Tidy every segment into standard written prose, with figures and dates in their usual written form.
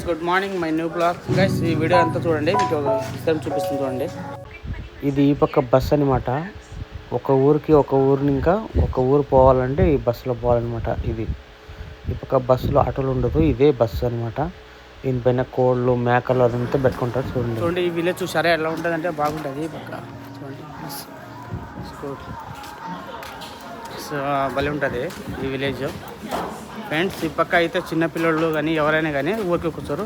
Good morning my new blog guys. ఈ video అంతా చూడండి, మీకు విషయం చూపిస్తుంది చూడండి. ఇది ఈ పక్క బస్ అనమాట. ఒక ఊరికి ఒక ఊరిని ఇంకా ఒక ఊరు పోవాలంటే ఈ బస్సులో పోవాలన్నమాట. ఇది ఈ పక్క బస్సులో ఆటోలు ఉండదు, ఇదే బస్సు అనమాట. దీనిపైన కోళ్ళు మేకలు అదంతా పెట్టుకుంటారు చూడండి. చూడండి ఈ విలేజ్ చూసారా ఎలా ఉంటుంది అంటే బాగుంటుంది. ఈ పక్క చూడండి భలే ఉంటుంది ఈ విలేజ్ ఫ్రెండ్స్. ఈ పక్క అయితే చిన్నపిల్లలు కానీ ఎవరైనా కానీ ఊరికి కూర్చోరు,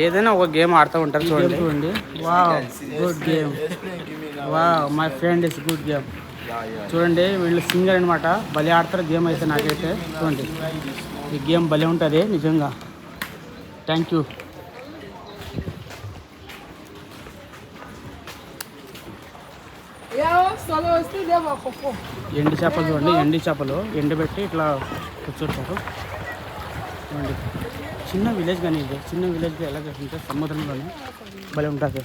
ఏదైనా ఒక గేమ్ ఆడుతూ ఉంటారు చూడండి. చూడండి wow good game, wow my friend is good game. చూడండి వీళ్ళు సింగర్ అనమాట, భలే ఆడతారు గేమ్ అయితే. నాకైతే చూడండి ఈ గేమ్ భలే ఉంటుంది నిజంగా. Thank you. ఎండి చేపలు చూడండి, ఎండి చేపలు ఎండబెట్టి ఇట్లా కూర్చోటారు చూడండి. చిన్న విలేజ్ కానీ ఇది చిన్న విలేజ్లో ఎలా చేస్తుంటే సముద్రంలోనే భలే ఉంటుంది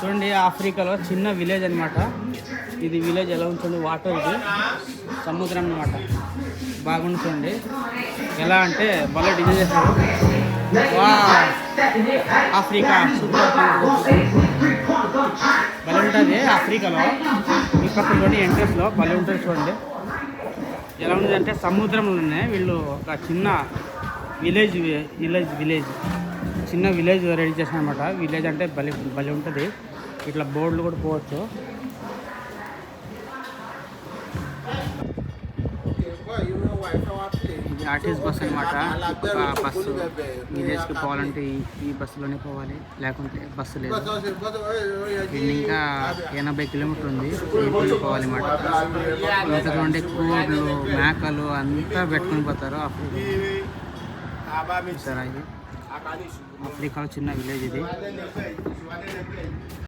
చూడండి. ఆఫ్రికాలో చిన్న విలేజ్ అనమాట ఇది. విలేజ్ ఎలా ఉంటుంది, వాటర్ ఇది సముద్రం అనమాట. బాగుంది చూడండి. ఎలా అంటే భలే డిజైన్ చేస్తారు. వా ఆఫ్రికా సూపర్ భలే ఉంటుంది ఆఫ్రికాలో. ఈ పక్కలోని ఎంట్రెన్స్లో భలే ఉంటుంది చూడండి. ఎలా ఉంది అంటే సముద్రంలోనే వీళ్ళు ఒక చిన్న విలేజ్ చిన్న విలేజ్ రెడీ చేసిన అనమాట. విలేజ్ అంటే భలే ఉంటుంది. ఇట్లా బోర్డులు కూడా పోవచ్చు. ఇది ఆర్టీసీ బస్ అనమాట. ఒక బస్సు విలేజ్కి పోవాలంటే ఈ బస్సులోనే పోవాలి, లేకుంటే బస్సు లేదు. ఇది ఇంకా 80 కిలోమీటర్ ఉంది, దీంట్లో పోవాలి అన్నమాట. ఇంకా చూడండి కోళ్ళు మేకలు అంతా పెట్టుకొని పోతారు. ఆఫ్రికా ఇది ఆఫ్రికాలో చిన్న విలేజ్ ఇది.